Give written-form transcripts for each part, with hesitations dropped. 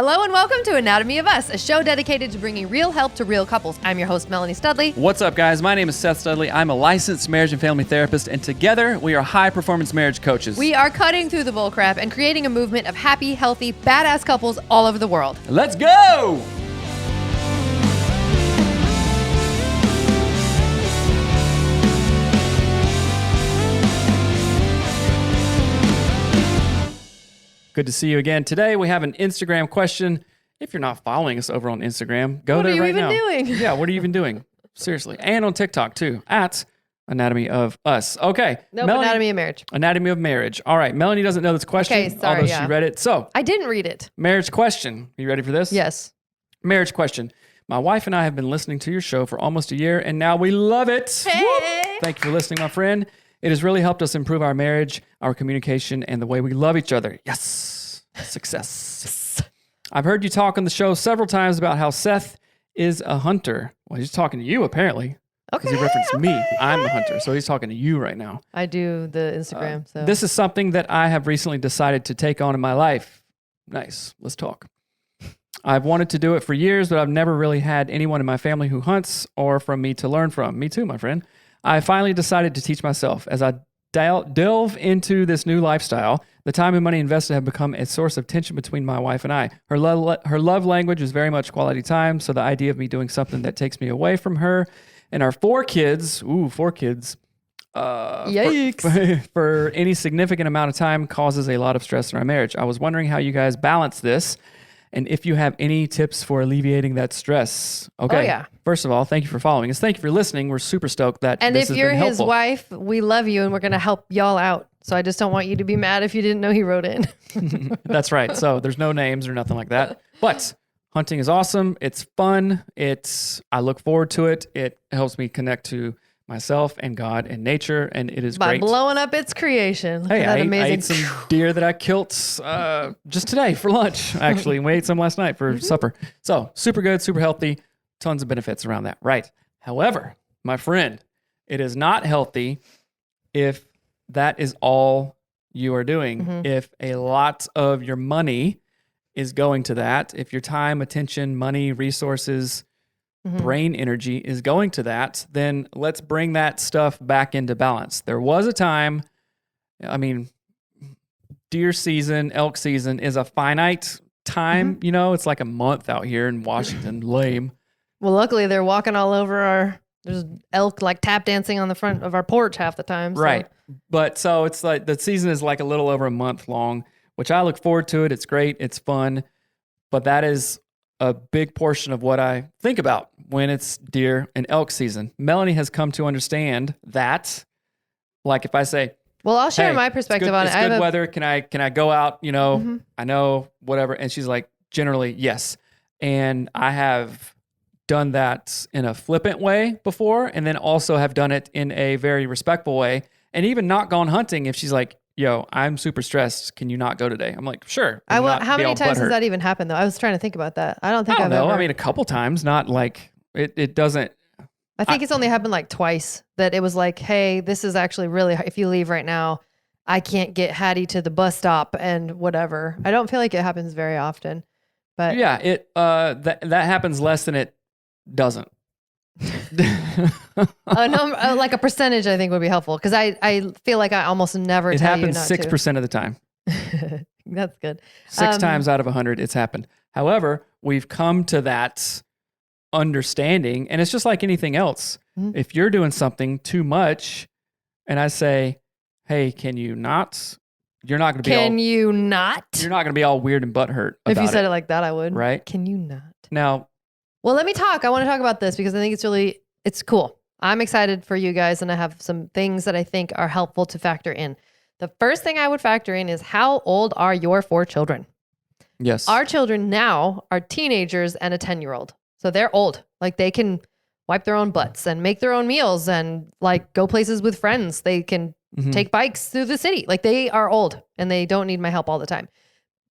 Hello and welcome to Anatomy of Us, a show dedicated to bringing real help to real couples. I'm your host, Melanie Studley. What's up, guys? My name is Seth Studley. I'm a licensed marriage and family therapist, and together we are high-performance marriage coaches. We are cutting through the bullcrap and creating a movement of happy, healthy, badass couples all over the world. Let's go! Good to see you again. Today we have an Instagram question. If you're not following us over on Instagram, go there right now. What are you even doing? Yeah, what are you even doing? Seriously. And on TikTok too, at Anatomy of Us. Okay. No, Melanie, Anatomy of Marriage. Anatomy of Marriage. All right. Melanie doesn't know this question, Okay, sorry, although yeah. she read it. So, I didn't read it. marriage question. You ready for this? Yes. Marriage question. My wife and I have been listening to your show for almost a year, and now we love it. Hey! Whoop. Thank you for listening, my friend. It has really helped us improve our marriage, our communication, and the way we love each other. Yes. Success. I've heard you talk on the show several times about how Seth is a hunter. Well, he's talking to you, apparently. Okay. He referenced me. I'm the hunter, so he's talking to you right now. I do the Instagram. So This is something that I have recently decided to take on in my life. Nice. Let's talk. I've wanted to do it for years, but I've never really had anyone in my family who hunts or from me to learn from. Me too, my friend. I finally decided to teach myself. As I delve into this new lifestyle, the time and money invested have become a source of tension between my wife and I. Her love language is very much quality time, so the idea of me doing something that takes me away from her and our 4 kids, yikes. for any significant amount of time causes a lot of stress in our marriage. I was wondering how you guys balance this and if you have any tips for alleviating that stress. Okay. Oh, yeah. First of all, thank you for following us. Thank you for listening. We're super stoked that And this if has you're been his helpful. wife, we love you and we're going to help y'all out. So I just don't want you to be mad if you didn't know he wrote in. That's right. So there's no names or nothing like that. But hunting is awesome. It's fun. I look forward to it. It helps me connect to myself and God and nature, and it is By great. blowing up its creation. Look Hey, at that I amazing. ate some deer that I killed just today for lunch, actually. And we ate some last night for supper. So super good, super healthy, tons of benefits around that. Right. However, my friend, it is not healthy if that is all you are doing. Mm-hmm. If a lot of your money is going to that, if your time, attention, money, resources, brain energy is going to that, then let's bring that stuff back into balance. There was a time, deer season, elk season is a finite time. You know, it's like a month out here in Washington. Lame. Well, luckily they're walking all over there's elk like tap dancing on the front of our porch half the time. So. Right. But so it's like the season is like a little over a month long, which I look forward to it. It's great. It's fun. But that is a big portion of what I think about when it's deer and elk season. Melanie has come to understand that, like if I say, Well, I'll share hey, my perspective on it. It's good weather. Can I go out? You know, I know whatever. And she's like, generally, yes. And I have done that in a flippant way before, and then also have done it in a very respectful way, and even not gone hunting. If she's like, yo, I'm super stressed, can you not go today? I'm like, sure. How many times has that even happened though? I was trying to think about that. I don't think I've ever. I mean, a couple times, not like it doesn't. I think it's only happened like twice that it was like, hey, this is actually really, if you leave right now, I can't get Hattie to the bus stop and whatever. I don't feel like it happens very often, but yeah, that happens less than it doesn't. Like a percentage, I think would be helpful because I feel like I almost never. It tell you happens not 6% of the time. That's good. 6 times out of 100, it's happened. However, we've come to that understanding, and it's just like anything else. If you're doing something too much, and I say, "Hey, can you not?" You're not going to be. Can you not? You're not going to be all weird and butthurt. If you said it it like that, I would. Right? Can you not? Now. Well, let me talk. I want to talk about this because I think it's cool. I'm excited for you guys, and I have some things that I think are helpful to factor in. The first thing I would factor in is how old are your 4 children? Yes. Our children now are teenagers and a 10-year-old. So they're old. Like they can wipe their own butts and make their own meals and like go places with friends. They can take bikes through the city. Like they are old and they don't need my help all the time.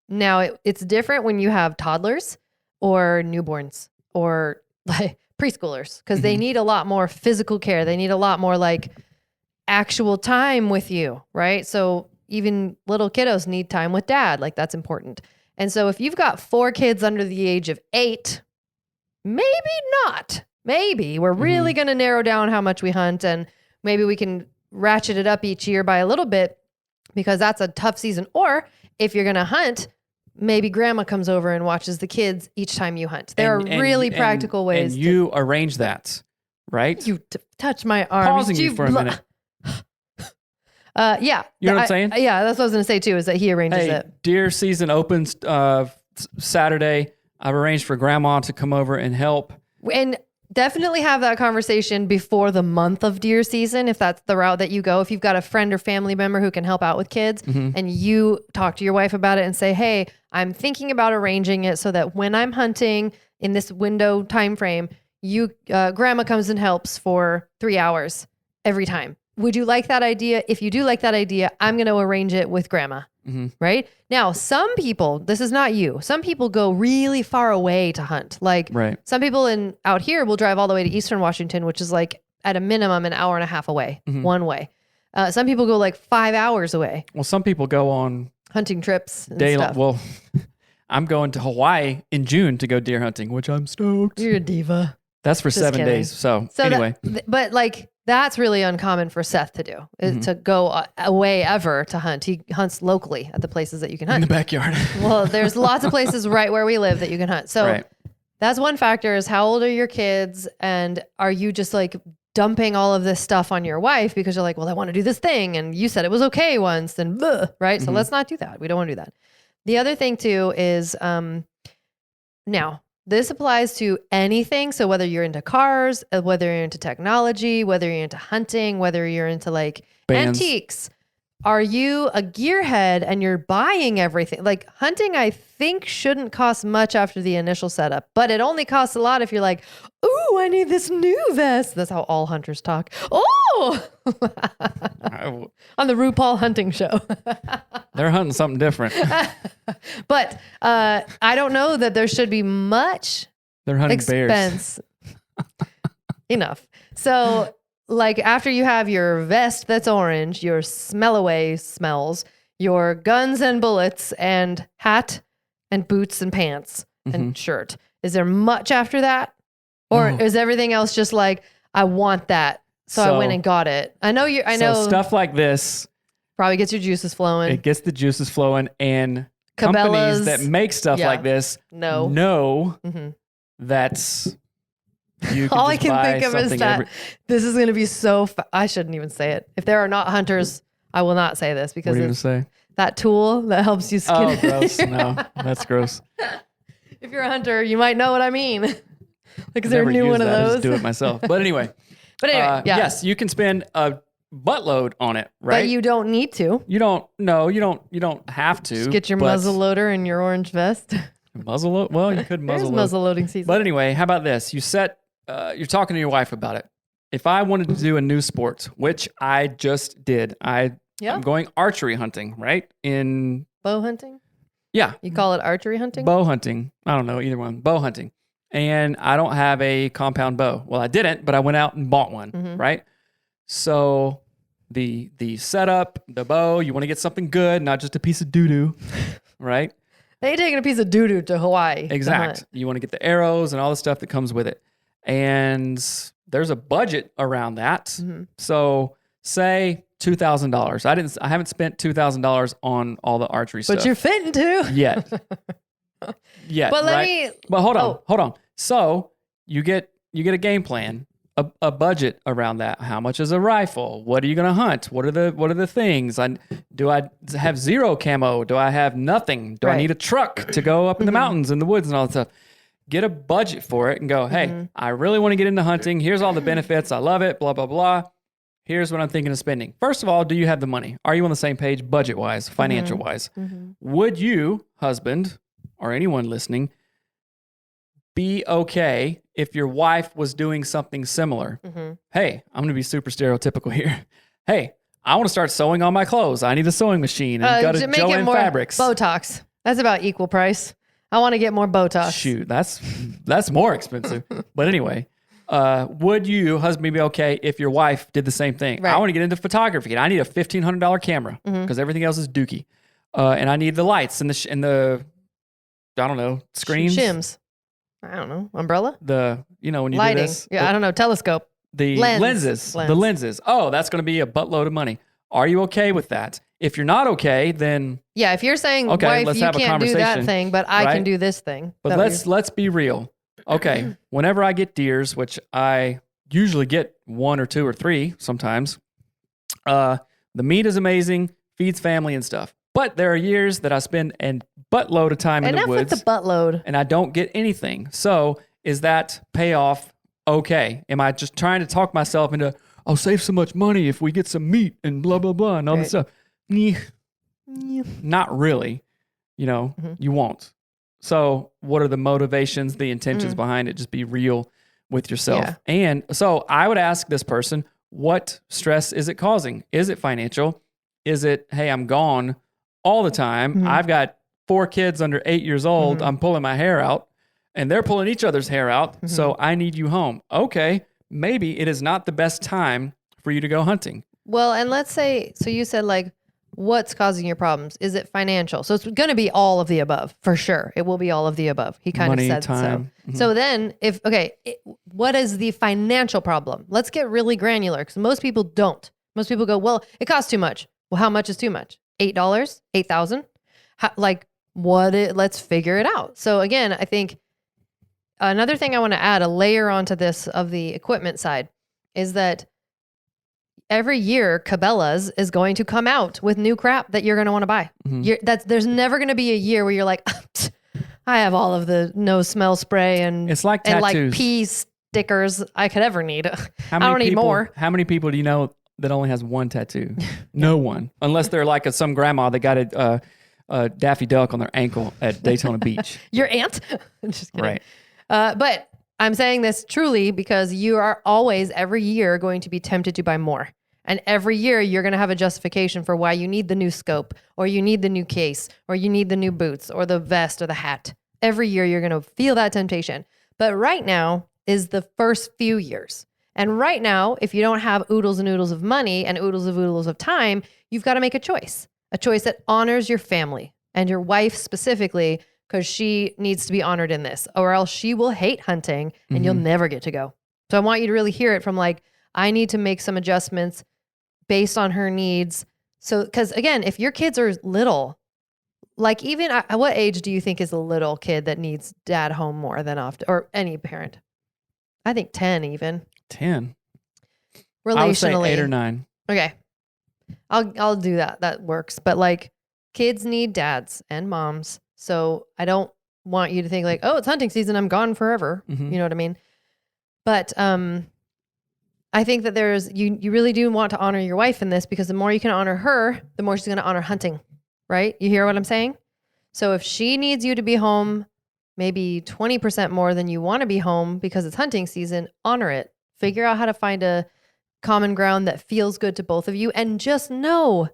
Now it's different when you have toddlers or newborns or like preschoolers because they need a lot more physical care. They need a lot more like actual time with you, right? So even little kiddos need time with dad. Like that's important. And so if you've got 4 kids under the age of 8, maybe not. Maybe we're really going to narrow down how much we hunt, and maybe we can ratchet it up each year by a little bit because that's a tough season. Or if you're going to hunt, maybe grandma comes over and watches the kids each time you hunt. There are really practical ways. And you arrange that, right? You touch my arm. Pausing you for a minute. Yeah. You know what I'm saying? Yeah, that's what I was going to say too, is that he arranges it. Deer season opens Saturday. I've arranged for grandma to come over and help. And definitely have that conversation before the month of deer season, if that's the route that you go. If you've got a friend or family member who can help out with kids, and you talk to your wife about it and say, hey, I'm thinking about arranging it so that when I'm hunting in this window time frame, grandma comes and helps for 3 hours every time. Would you like that idea? If you do like that idea, I'm going to arrange it with grandma. Right? Now, some people, this is not you. Some people go really far away to hunt. Like some people out here will drive all the way to Eastern Washington, which is like at a minimum an hour and a half away, one way. Some people go like 5 hours away. Well, some people go on hunting trips and stuff. Well, I'm going to Hawaii in June to go deer hunting, which I'm stoked. You're a diva. That's for 7 days. So anyway. But like, that's really uncommon for Seth to do, is to go away ever to hunt. He hunts locally at the places that you can hunt. In the backyard. Well, there's lots of places right where we live that you can hunt. So that's one factor, is how old are your kids? And are you just like dumping all of this stuff on your wife because you're like, well, I want to do this thing. And you said it was okay once, and right? So let's not do that. We don't want to do that. The other thing too is now, this applies to anything. So whether you're into cars, whether you're into technology, whether you're into hunting, whether you're into like bands. Antiques, are you a gearhead and you're buying everything? Like hunting, I think shouldn't cost much after the initial setup, but it only costs a lot if you're like, ooh, I need this new vest. That's how all hunters talk. Oh, on the RuPaul hunting show. They're hunting something different. But I don't know that there should be much They're hunting expense. Bears. Enough. So like after you have your vest that's orange, your smell away smells, your guns and bullets and hat and boots and pants and shirt. Is there much after that? Or is everything else just like, I want that, so I went and got it? I know stuff like this probably gets your juices flowing. It gets the juices flowing, and Cabela's, companies that make stuff like this know that's you can all just I can buy think of is that this is going to be so I shouldn't even say it. If there are not hunters, I will not say this, because what are you gonna say? That tool that helps you skin. Oh, gross. No, that's gross. If you're a hunter, you might know what I mean. Like, is there a new one of those? I just do it myself. But anyway. Yes, you can spend a buttload on it, right? But you don't need to. You don't have to. Just get your muzzle loader and your orange vest. Muzzle load? Well, you could muzzle load. Muzzle loading season. But anyway, how about this? You're talking to your wife about it. If I wanted to do a new sport, which I just did, I'm going archery hunting, right? In bow hunting? Yeah. You call it archery hunting? Bow hunting. I don't know, either one. Bow hunting. And I don't have a compound bow. Well, I didn't, but I went out and bought one, right? So the setup, the bow, you want to get something good, not just a piece of doo-doo, right? They ain't taking a piece of doo-doo to Hawaii. Exact. You want to get the arrows and all the stuff that comes with it. And there's a budget around that. So say $2,000. I haven't spent $2,000 on all the archery stuff. But you're fitting to. Yet. But hold on. So you get a game plan, a budget around that. How much is a rifle? What are you going to hunt? What are the things? Do I have zero camo? Do I have nothing? Do I need a truck to go up in the mountains and the woods and all that stuff? Get a budget for it and go, hey, I really want to get into hunting. Here's all the benefits. I love it, blah, blah, blah. Here's what I'm thinking of spending. First of all, do you have the money? Are you on the same page budget-wise, financial-wise? Would you, husband, or anyone listening, be okay if your wife was doing something similar? Hey, I'm going to be super stereotypical here. Hey, I want to start sewing on my clothes. I need a sewing machine and got to Joann Fabrics. Botox. That's about equal price. I want to get more Botox. Shoot, that's more expensive. But anyway, would you, husband, be okay if your wife did the same thing? Right. I want to get into photography and I need a $1,500 camera because everything else is dookie. And I need the lights and the I don't know, screens, shims. I don't know, umbrella. When you Lighting. do this, I don't know, telescope. the lenses. The lenses. Oh, that's going to be a buttload of money. Are you okay with that? If you're not okay, then yeah. If you're saying, okay, wife, you can't do that thing, but I can do this thing. But let's be real. Okay, whenever I get deers, which I usually get 1 or 2 or 3 sometimes, the meat is amazing, feeds family and stuff. But there are years that I spend a buttload of time in the woods. Enough with the buttload. And I don't get anything. So is that payoff okay? Am I just trying to talk myself into, I'll save so much money if we get some meat and blah, blah, blah, and all this stuff? Not really. You won't. So what are the motivations, the intentions behind it? Just be real with yourself. Yeah. And so I would ask this person, what stress is it causing? Is it financial? Is it, hey, I'm gone all the time. I've got 4 kids under 8 years old. I'm pulling my hair out and they're pulling each other's hair out. So I need you home. Okay. Maybe it is not the best time for you to go hunting. Well, and let's say, so you said like, what's causing your problems? Is it financial? So it's going to be all of the above for sure. It will be all of the above. He kind of said time. So. So then what is the financial problem? Let's get really granular because most people don't. Most people go, well, it costs too much. Well, how much is too much? $8, $8,000? Let's figure it out. So again, I think another thing I want to add a layer onto this of the equipment side is that every year Cabela's is going to come out with new crap that you're going to want to buy. There's never going to be a year where you're like, I have all of the no smell spray and it's like tattoos. And like pee stickers I could ever need. I don't need more. How many people do you know that only has one tattoo? No one, unless they're like some grandma that got a Daffy Duck on their ankle at Daytona Beach. Your aunt? Just kidding. Right. But I'm saying this truly because you are always every year going to be tempted to buy more. And every year you're going to have a justification for why you need the new scope or you need the new case or you need the new boots or the vest or the hat. Every year you're going to feel that temptation. But right now is the first few years. And right now, if you don't have oodles and oodles of money and oodles of time, you've got to make a choice that honors your family and your wife specifically, because she needs to be honored in this, or else she will hate hunting and you'll never get to go. So I want you to really hear it from like, I need to make some adjustments based on her needs. So, because again, if your kids are little, like even at what age do you think is a little kid that needs dad home more than often, or any parent? I think 10 even. 10. Relationally. I would say 8 or 9. Okay. I'll do that. That works. But like kids need dads and moms. So I don't want you to think like, oh, it's hunting season, I'm gone forever. You know what I mean? But I think that you really do want to honor your wife in this, because the more you can honor her, the more she's going to honor hunting, right? You hear what I'm saying? So if she needs you to be home maybe 20% more than you want to be home because it's hunting season, honor it. Figure out how to find a common ground that feels good to both of you. And just know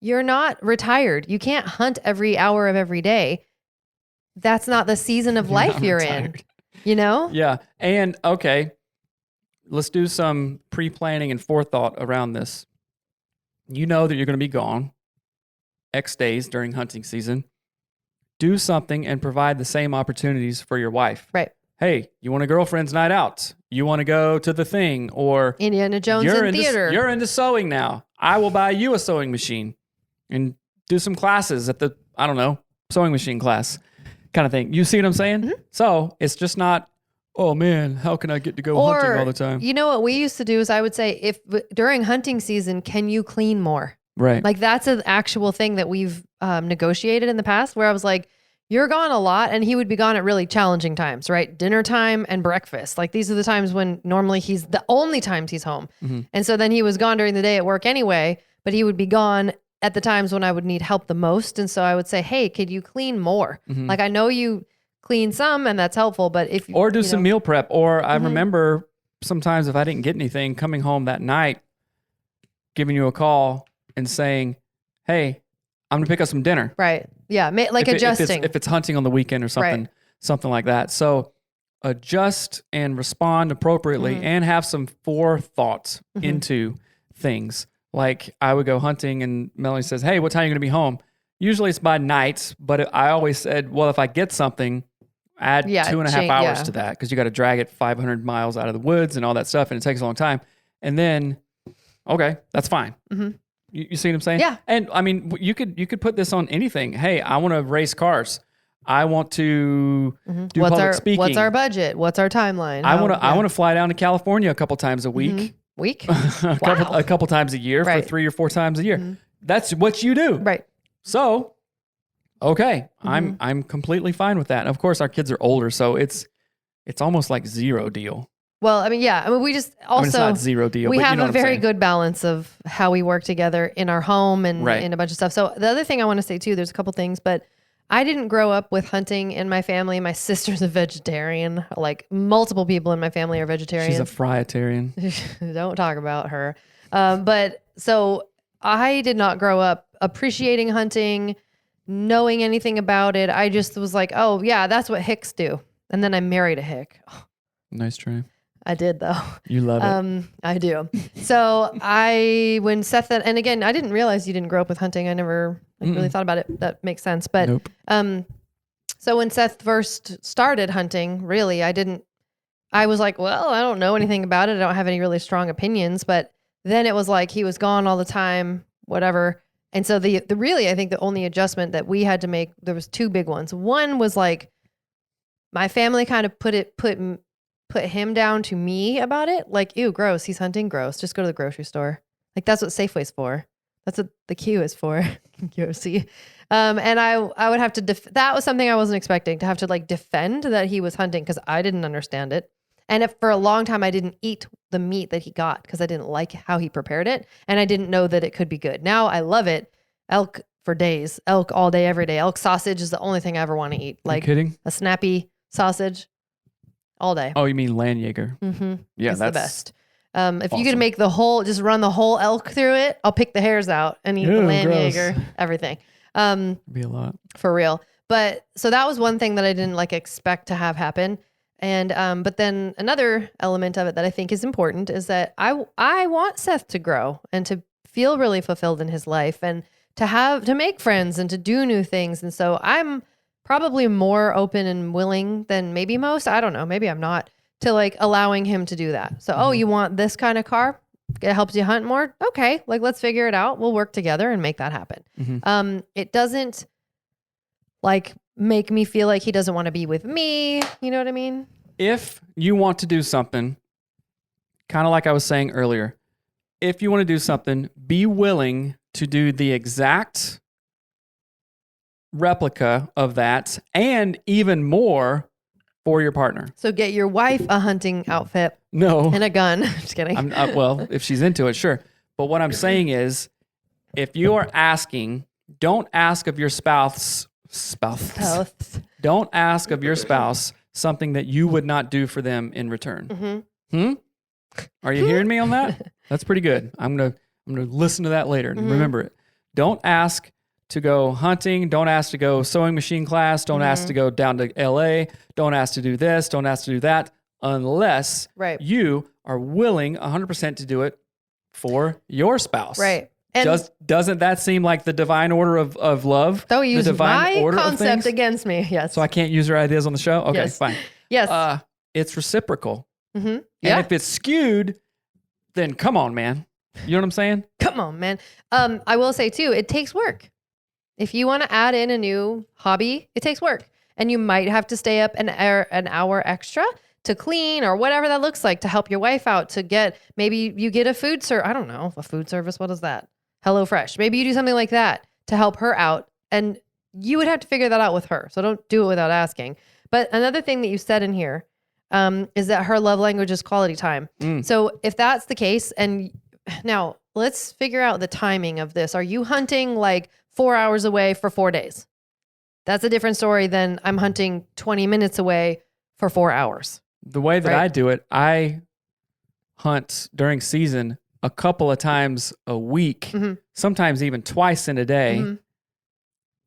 you're not retired. You can't hunt every hour of every day. That's not the season of life you're retired. In, Yeah. And okay, let's do some pre-planning and forethought around this. You know that you're going to be gone X days during hunting season. Do something and provide the same opportunities for your wife. Right. Hey, you want a girlfriend's night out? You want to go to the thing, or Indiana Jones in theater. You're into sewing now. I will buy you a sewing machine and do some classes at the, sewing machine class kind of thing. You see what I'm saying? So it's just not, oh man, how can I get to go hunting all the time? You know what we used to do is I would say, if during hunting season, can you clean more? Right. Like that's an actual thing that we've negotiated in the past, where I was like, you're gone a lot, and he would be gone at really challenging times, right? Dinner time and breakfast. Like these are the times when normally he's the only times he's home. And so then he was gone during the day at work anyway, but he would be gone at the times when I would need help the most. And so I would say, hey, could you clean more? Like I know you clean some and that's helpful, but if or do some meal prep, or I remember sometimes if I didn't get anything, coming home that night, giving you a call and saying, hey, I'm going to pick up some dinner. Right. Yeah. Like adjusting. If it's hunting on the weekend or something, something like that. So adjust and respond appropriately and have some forethought into things. Like I would go hunting and Melanie says, hey, what time are you going to be home? Usually it's by night, but I always said, well, if I get something, add 2.5 hours to that because you got to drag it 500 miles out of the woods and all that stuff, and it takes a long time. And then, okay, that's fine. Mm-hmm. You see what I'm saying? Yeah. And I mean, you could put this on anything. Hey, I want to race cars. I want to do public speaking. What's our budget? What's our timeline? I want to fly down to California a couple times a week. A couple times a year for 3 or 4 times a year. Mm-hmm. That's what you do. Right. So, okay, I'm completely fine with that. And of course, our kids are older, so it's almost like zero deal. Well, I mean, yeah. I mean, we just also it's not zero deal. We but have you know a very good balance of how we work together in our home and in a bunch of stuff. So the other thing I want to say too, there's a couple things, but I didn't grow up with hunting in my family. My sister's a vegetarian. Like multiple people in my family are vegetarians. She's a frietarian. Don't talk about her. But so I did not grow up appreciating hunting, knowing anything about it. I just was like, oh yeah, that's what Hicks do. And then I married a Hick. Nice try. I did though. You love it. I do. So when Seth, and again, I didn't realize you didn't grow up with hunting. I never really thought about it. That makes sense. But, nope. So when Seth first started hunting, really, I was like, well, I don't know anything about it. I don't have any really strong opinions, but then it was like, he was gone all the time, whatever. And so the really, I think the only adjustment that we had to make, there was 2 big ones. One was like, my family kind of put him down to me about it. Like, ew, gross. He's hunting, gross. Just go to the grocery store. Like, that's what Safeway's for. That's what the Q is for. QOC. And I would have to, that was something I wasn't expecting, to have to like defend that he was hunting because I didn't understand it. And for a long time, I didn't eat the meat that he got because I didn't like how he prepared it. And I didn't know that it could be good. Now I love it. Elk for days. Elk all day, every day. Elk sausage is the only thing I ever want to eat. Like, you kidding? A snappy sausage. All day. Oh, you mean Landjaeger? Mm-hmm. Yeah, it's that's the best. If awesome. you could make just run the whole elk through it, I'll pick the hairs out and eat the Landjaeger, everything. Be a lot. For real. But so that was one thing that I didn't like expect to have happen. And but then another element of it that I think is important is that I want Seth to grow and to feel really fulfilled in his life and to make friends and to do new things. And so I'm probably more open and willing than maybe most. I don't know. Maybe I'm not, to like allowing him to do that. So, oh, you want this kind of car? It helps you hunt more? Okay. Like, let's figure it out. We'll work together and make that happen. Mm-hmm. It doesn't like make me feel like he doesn't want to be with me. You know what I mean? If you want to do something, kind of like I was saying earlier, if you want to do something, be willing to do the exact replica of that and even more for your partner. So get your wife a hunting outfit. No. And a gun. Just kidding. Well, if she's into it, sure. But what I'm saying is, if you are asking, don't ask of your spouse. Don't ask of your spouse something that you would not do for them in return. Mm-hmm. Are you hearing me on that? That's pretty good. I'm gonna listen to that later and remember it. Don't ask to go hunting. Don't ask to go sewing machine class. Don't ask to go down to LA. Don't ask to do this. Don't ask to do that unless you are willing 100% to do it for your spouse. Right. And doesn't that seem like the divine order of love? Don't use my concept against me. Yes. So I can't use your ideas on the show? Okay, yes. Fine. Yes. It's reciprocal. Mm-hmm. And if it's skewed, then come on, man. You know what I'm saying? Come on, man. I will say too, it takes work. If you want to add in a new hobby, it takes work. And you might have to stay up an hour extra to clean or whatever that looks like, to help your wife out, to get, maybe you get a food service. I don't know, a food service. What is that? HelloFresh. Maybe you do something like that to help her out. And you would have to figure that out with her. So don't do it without asking. But another thing that you said in here is that her love language is quality time. So if that's the case, and now let's figure out the timing of this. Are you hunting like 4 hours away for 4 days? That's a different story than I'm hunting 20 minutes away for 4 hours. The way that I do it, I hunt during season a couple of times a week, sometimes even twice in a day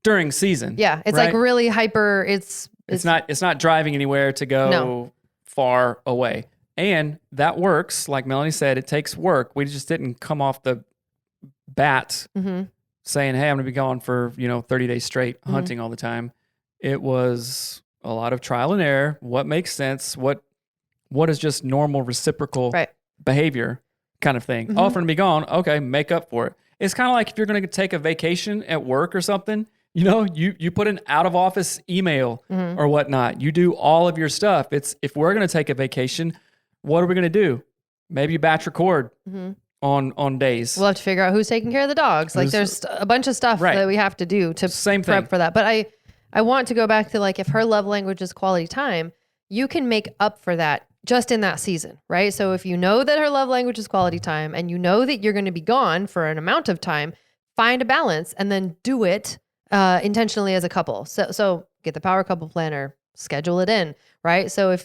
during season. Yeah, it's like really hyper. It's not driving anywhere to go far away. And that works. Like Melanie said, it takes work. We just didn't come off the bat saying, hey, I'm going to be gone for, 30 days straight hunting all the time. It was a lot of trial and error. What makes sense? What is just normal reciprocal behavior kind of thing? Oh, if I'm going to be gone, okay, make up for it. It's kind of like if you're going to take a vacation at work or something, you put an out of office email or whatnot. You do all of your stuff. It's if we're going to take a vacation, what are we going to do? Maybe batch record on days. We'll have to figure out who's taking care of the dogs. Like there's a bunch of stuff that we have to do to prep for that. But I want to go back to like, if her love language is quality time, you can make up for that just in that season, right? So if you know that her love language is quality time and you know that you're going to be gone for an amount of time, find a balance and then do it intentionally as a couple. So get the power couple planner, schedule it in, right? So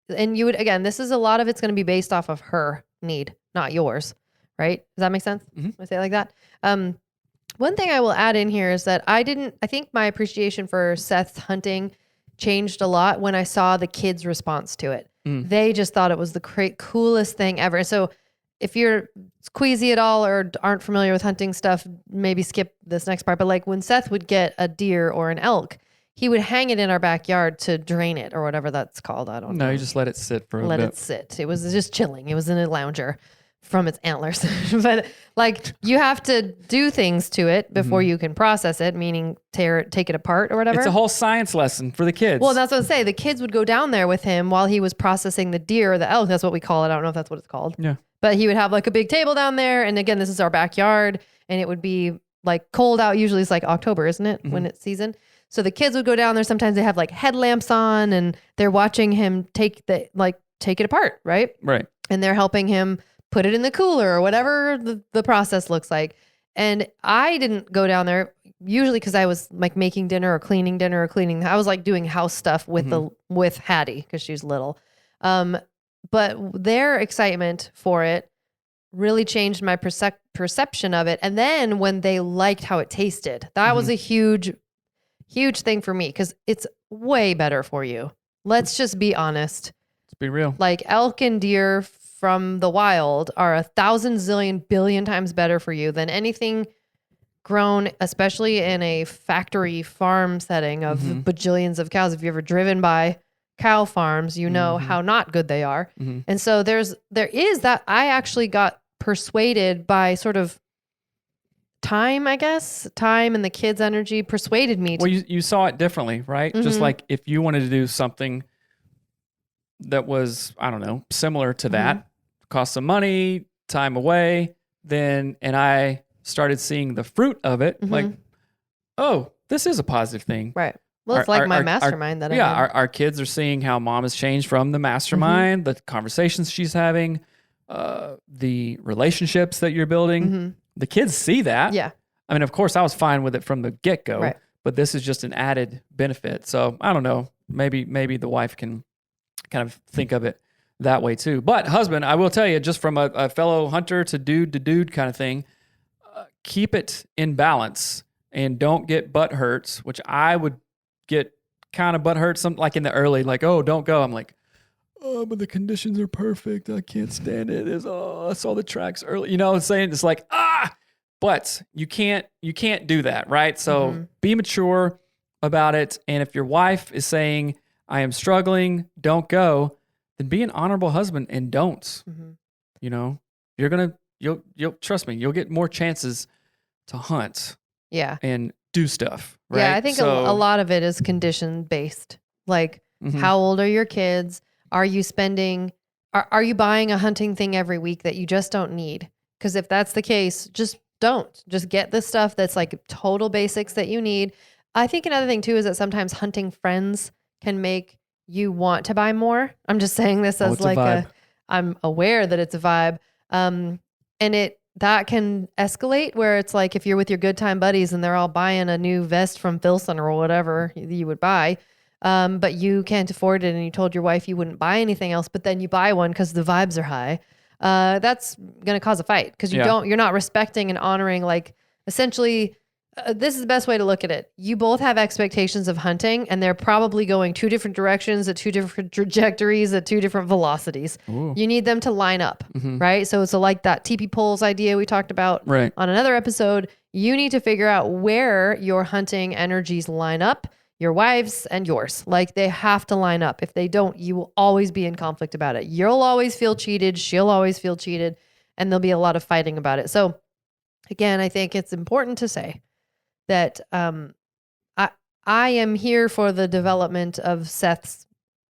and you would, again, this is a lot of it's going to be based off of her need, not yours, right? Does that make sense? When I say it like that? One thing I will add in here is that I think my appreciation for Seth's hunting changed a lot when I saw the kids' response to it. They just thought it was the coolest thing ever. So if you're queasy at all or aren't familiar with hunting stuff, maybe skip this next part. But like when Seth would get a deer or an elk, he would hang it in our backyard to drain it or whatever that's called. I don't know. No, you just let it sit for a bit. Let it sit. It was just chilling. It was in a lounger from its antlers. But like you have to do things to it before you can process it, meaning take it apart or whatever. It's a whole science lesson for the kids. Well, that's what I say. The kids would go down there with him while he was processing the deer or the elk. That's what we call it. I don't know if that's what it's called. Yeah. But he would have like a big table down there. And again, this is our backyard and it would be like cold out. Usually it's like October, isn't it? When it's season. So the kids would go down there. Sometimes they have like headlamps on and they're watching him take it apart. Right. Right. And they're helping him put it in the cooler or whatever the process looks like. And I didn't go down there usually because I was like making dinner or cleaning dinner or cleaning. I was like doing house stuff with Hattie because she's little. But their excitement for it really changed my perception of it. And then when they liked how it tasted, that was a huge, huge thing for me because it's way better for you. Let's just be honest. Let's be real. Like elk and deer from the wild are 1,000 zillion billion times better for you than anything grown, especially in a factory farm setting of bajillions of cows. If you've ever driven by cow farms, you know how not good they are. And so there is that. I actually got persuaded by sort of time, I guess, time and the kids' energy persuaded me. Well, you saw it differently, right? Just like if you wanted to do something that was, I don't know, similar to that, cost some money, time away, and I started seeing the fruit of it, like, oh, this is a positive thing. Right. Well, it's like my mastermind that I did. Our kids are seeing how mom has changed from the mastermind, the conversations she's having, the relationships that you're building. The kids see that. Yeah. I mean, of course, I was fine with it from the get-go, right. but this is just an added benefit. So I don't know. Maybe the wife can kind of think of it that way too. But husband, I will tell you, just from a fellow hunter to dude kind of thing, keep it in balance and don't get butt hurts, which I would get kind of butt hurt like in the early, like, oh, don't go. I'm like, oh, but the conditions are perfect. I can't stand it. I saw the tracks early, saying it's like, but you can't do that. Right. So be mature about it. And if your wife is saying, I am struggling, don't go, then be an honorable husband and don't. You'll trust me, you'll get more chances to hunt. Yeah. And do stuff. Right. Yeah. I think a lot of it is condition based. Like how old are your kids? Are you are you buying a hunting thing every week that you just don't need? Because if that's the case, just get the stuff that's like total basics that you need. I think another thing too is that sometimes hunting friends can make you want to buy more. I'm just saying this as like I'm aware that it's a vibe. And that can escalate where it's like, if you're with your good time buddies and they're all buying a new vest from Filson or whatever you would buy, but you can't afford it and you told your wife you wouldn't buy anything else, but then you buy one because the vibes are high. That's going to cause a fight because you're not respecting and honoring, like essentially, this is the best way to look at it. You both have expectations of hunting and they're probably going two different directions at two different trajectories at two different velocities. Ooh. You need them to line up, right? So it's like that TP poles idea we talked about on another episode. You need to figure out where your hunting energies line up, your wives and yours. Like they have to line up. If they don't, you will always be in conflict about it. You'll always feel cheated. She'll always feel cheated. And there'll be a lot of fighting about it. So again, I think it's important to say that I am here for the development of Seth's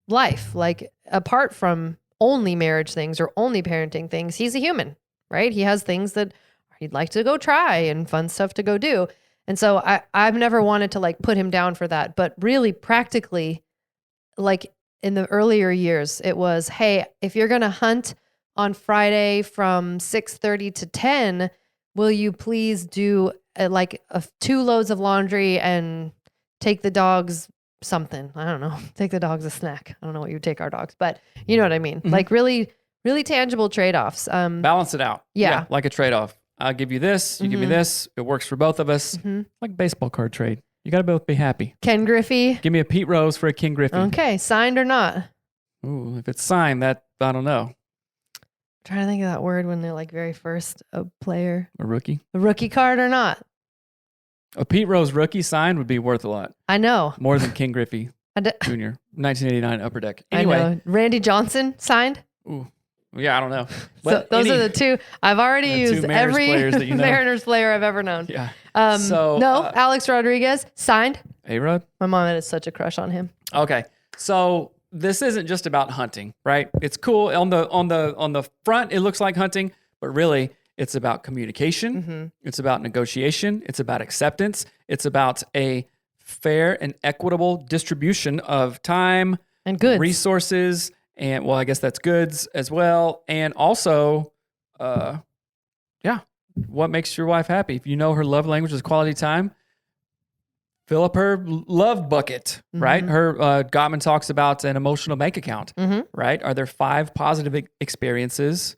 life. Like apart from only marriage things or only parenting things, he's a human, right? He has things that he'd like to go try and fun stuff to go do. And so I've never wanted to like put him down for that. But really practically, like in the earlier years, it was, hey, if you're going to hunt on Friday from 6:30 to 10, will you please do 2 loads of laundry and take the dogs something? I don't know. Take the dogs a snack. I don't know what you would take our dogs, but you know what I mean? Mm-hmm. Like really, really tangible trade-offs. Balance it out. Yeah. Like a trade-off. I'll give you this. You give me this. It works for both of us. Like a baseball card trade. You got to both be happy. Ken Griffey. Give me a Pete Rose for a Ken Griffey. Okay. Signed or not? Ooh, if it's signed, that I don't know. I'm trying to think of that word when they're like very first a player. A rookie? A rookie card or not? A Pete Rose rookie signed would be worth a lot. I know. More than Ken Griffey Jr. 1989 Upper Deck. Anyway. I know. Randy Johnson signed? Ooh. Yeah, I don't know. So those are the two. I've already used every you know. Mariners player I've ever known. Yeah. Alex Rodriguez signed. A-Rod? My mom had such a crush on him. Okay. So this isn't just about hunting, right? It's cool. On the front, it looks like hunting, but really it's about communication. Mm-hmm. It's about negotiation. It's about acceptance. It's about a fair and equitable distribution of time and goods, resources, and well, I guess that's goods as well. And also, what makes your wife happy? If you know her love language is quality time, fill up her love bucket, right? Her Gottman talks about an emotional bank account, right? Are there 5 positive experiences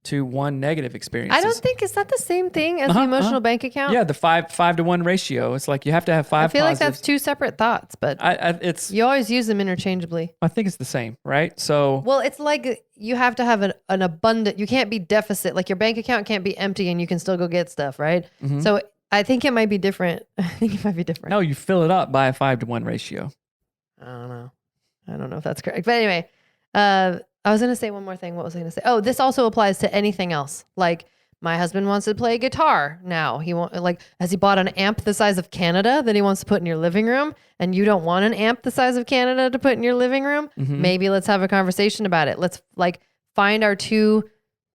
to 1 negative experience? I don't think, is that the same thing as the emotional bank account? Yeah, the 5 to 1 ratio. It's like you have to have 5 I feel positives. like that's 2 separate thoughts, but it's you always use them interchangeably. I think it's the same, right? So well, it's like you have to have an abundant, you can't be deficit. Like your bank account can't be empty and you can still go get stuff, right? So I think it might be different. No, you fill it up by a 5 to 1 ratio. I don't know if that's correct. But anyway, I was going to say one more thing. What was I going to say? Oh, this also applies to anything else. Like my husband wants to play guitar now. Has he bought an amp the size of Canada that he wants to put in your living room? And you don't want an amp the size of Canada to put in your living room? Maybe let's have a conversation about it. Let's find our 2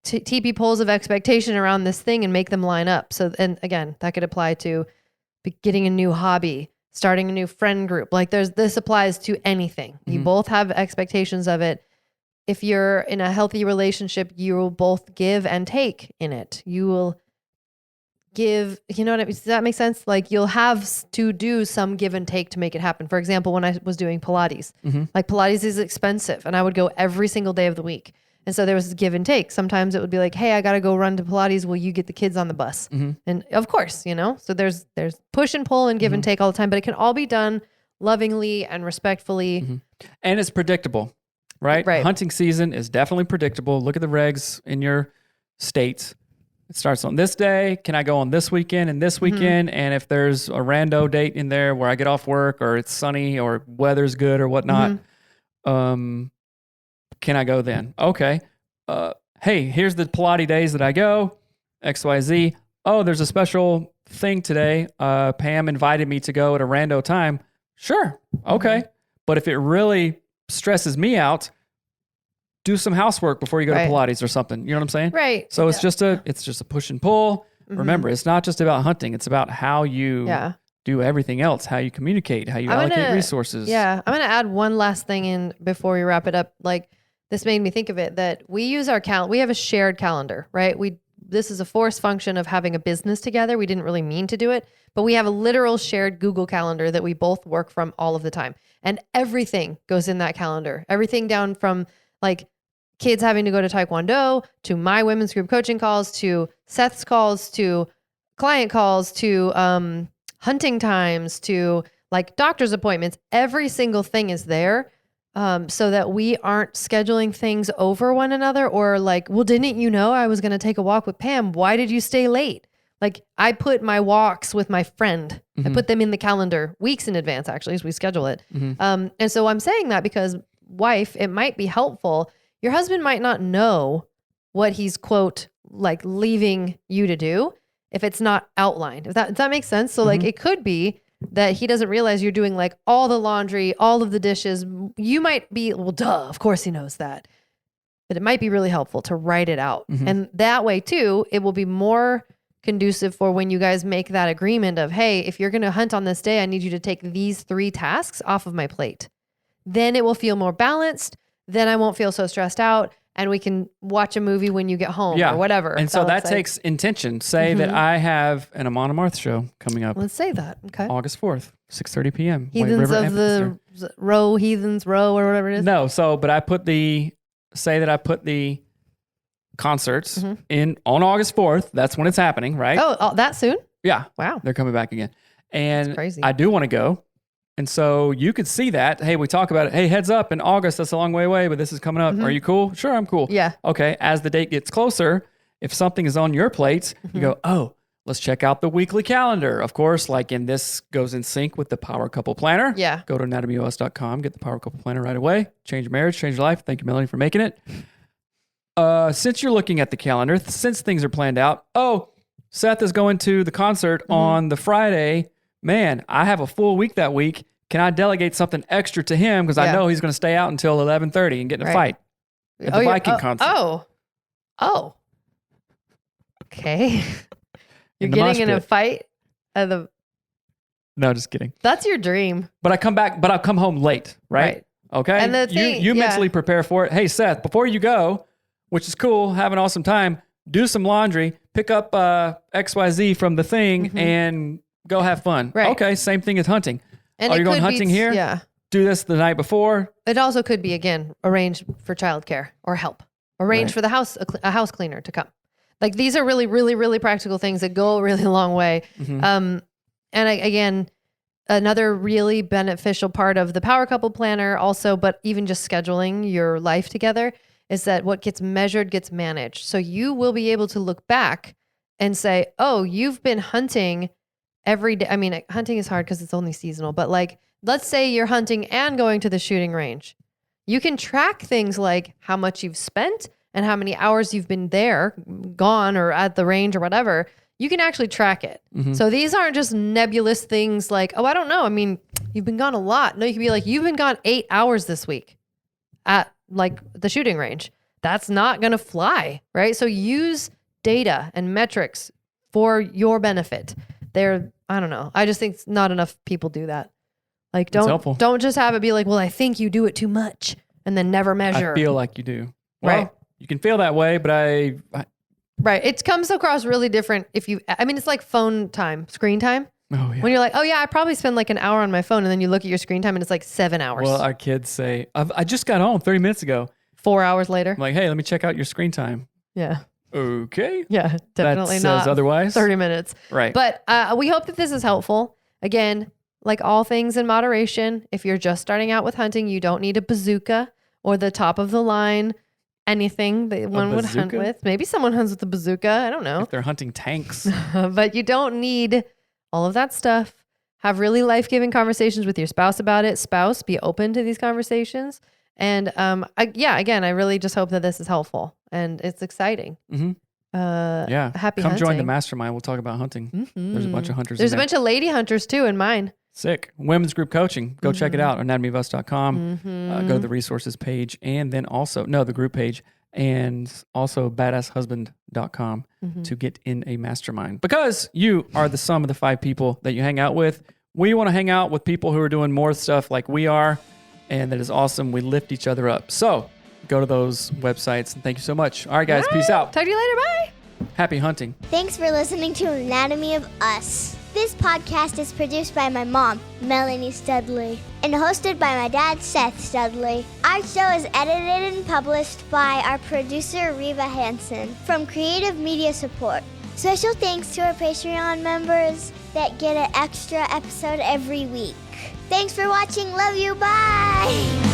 TP poles of expectation around this thing and make them line up. So, and again, that could apply to getting a new hobby, starting a new friend group. Like this applies to anything. You both have expectations of it. If you're in a healthy relationship, you will both give and take in it. You will give, you know what I mean? Does that make sense? Like you'll have to do some give and take to make it happen. For example, when I was doing Pilates, like Pilates is expensive and I would go every single day of the week. And so there was give and take. Sometimes it would be like, hey, I got to go run to Pilates. Will you get the kids on the bus? And of course, so there's push and pull and give and take all the time, but it can all be done lovingly and respectfully. And it's predictable. Right? Hunting season is definitely predictable. Look at the regs in your state. It starts on this day. Can I go on this weekend and this weekend? And if there's a rando date in there where I get off work or it's sunny or weather's good or whatnot, can I go then? Okay. Hey, here's the Pilates days that I go, XYZ. Oh, there's a special thing today. Pam invited me to go at a rando time. Sure. Okay. But if it really stresses me out, do some housework before you go to Pilates or something. You know what I'm saying? Right. So it's just a push and pull. Remember, it's not just about hunting. It's about how you do everything else, how you communicate, how you allocate resources. Yeah. I'm going to add one last thing in before we wrap it up. Like this made me think of it, that we use our calendar. We have a shared calendar, right? This is a forced function of having a business together. We didn't really mean to do it, but we have a literal shared Google calendar that we both work from all of the time. And everything goes in that calendar. Everything down from like kids having to go to Taekwondo, to my women's group coaching calls, to Seth's calls, to client calls, to hunting times, to like doctor's appointments. Every single thing is there. So that we aren't scheduling things over one another or like, well, didn't you know I was going to take a walk with Pam? Why did you stay late? Like I put my walks with my friend. I put them in the calendar weeks in advance, actually, as we schedule it. And so I'm saying that because wife, it might be helpful. Your husband might not know what he's quote, like leaving you to do if it's not outlined. Does that make sense? So like it could be that he doesn't realize you're doing like all the laundry, all of the dishes. You might be, well, duh, of course he knows that. But it might be really helpful to write it out. And that way too, it will be more conducive for when you guys make that agreement of, hey, if you're going to hunt on this day, I need you to take these 3 tasks off of my plate. Then it will feel more balanced. Then I won't feel so stressed out. And we can watch a movie when you get home or whatever. And so that takes intention. Say that I have an Amon Amarth show coming up. Let's say that. Okay. August 4th, 6:30 p.m. Heathens of the Heathens Row or whatever it is. No, but I put the concerts on August 4th. That's when it's happening, right? Oh, that soon? Yeah. Wow. They're coming back again. And that's crazy. I do want to go. And so you could see that. Hey, we talk about it. Hey, heads up in August. That's a long way away, but this is coming up. Are you cool? Sure, I'm cool. Yeah. Okay. As the date gets closer, if something is on your plate, you go, oh, let's check out the weekly calendar. Of course, this goes in sync with the Power Couple Planner. Yeah. Go to anatomyos.com, get the Power Couple Planner right away. Change your marriage, change your life. Thank you, Melanie, for making it. Since you're looking at the calendar, since things are planned out, Seth is going to the concert on the Friday. Man, I have a full week that week. Can I delegate something extra to him? Because I know he's going to stay out until 11:30 and get in a fight at the Viking concert. Oh. Okay. You're getting in a fight at the... No, just kidding. That's your dream. But I come back, but I'll come home late, right? Okay. And the thing, you mentally prepare for it. Hey, Seth, before you go, which is cool, have an awesome time, do some laundry, pick up XYZ from the thing and go have fun. Right. Okay. Same thing as hunting. And you're going hunting here? Yeah. Do this the night before. It also could be, again, arrange for childcare or help. Arrange for the house, a house cleaner to come. Like these are really, really, really practical things that go a really long way. And again, another really beneficial part of the Power Couple Planner also, but even just scheduling your life together, is that what gets measured gets managed. So you will be able to look back and say, oh, you've been hunting every day. I mean, hunting is hard because it's only seasonal, but like, let's say you're hunting and going to the shooting range. You can track things like how much you've spent and how many hours you've been there, gone or at the range or whatever. You can actually track it. So these aren't just nebulous things like, oh, I don't know. I mean, you've been gone a lot. No, you can be like, you've been gone 8 hours this week at like the shooting range. That's not going to fly, right? So use data and metrics for your benefit. I don't know. I just think not enough people do that. Like, don't just have it be like, well, I think you do it too much and then never measure. I feel like you do. Well, right. You can feel that way, but Right. It comes across really different it's like phone time, screen time. Oh, yeah. When you're like, oh, yeah, I probably spend like an hour on my phone. And then you look at your screen time and it's like 7 hours. Well, our kids say, I just got home 30 minutes ago. 4 hours later. I'm like, hey, let me check out your screen time. Yeah. Okay. Yeah, definitely that says otherwise. 30 minutes. Right. But we hope that this is helpful. Again, like all things in moderation, if you're just starting out with hunting, you don't need a bazooka or the top of the line, anything that one would hunt with. Maybe someone hunts with a bazooka. I don't know. If they're hunting tanks. But you don't need all of that stuff. Have really life-giving conversations with your spouse about it. Spouse, be open to these conversations. And again, I really just hope that this is helpful and it's exciting. Happy Come hunting. join the mastermind. We'll talk about hunting. There's a bunch of hunters. There's a bunch of lady hunters too in mine. Sick. Women's group coaching. Go check it out. anatomyofus.com. Go to the resources page and then also, the group page and also badasshusband.com to get in a mastermind. Because you are the sum of the 5 people that you hang out with. We want to hang out with people who are doing more stuff like we are. And that is awesome. We lift each other up. So go to those websites. And thank you so much. All right, guys. Peace out. Talk to you later. Bye. Happy hunting. Thanks for listening to Anatomy of Us. This podcast is produced by my mom, Melanie Studley, and hosted by my dad, Seth Studley. Our show is edited and published by our producer, Reva Hansen, from Creative Media Support. Special thanks to our Patreon members that get an extra episode every week. Thanks for watching. Love you. Bye.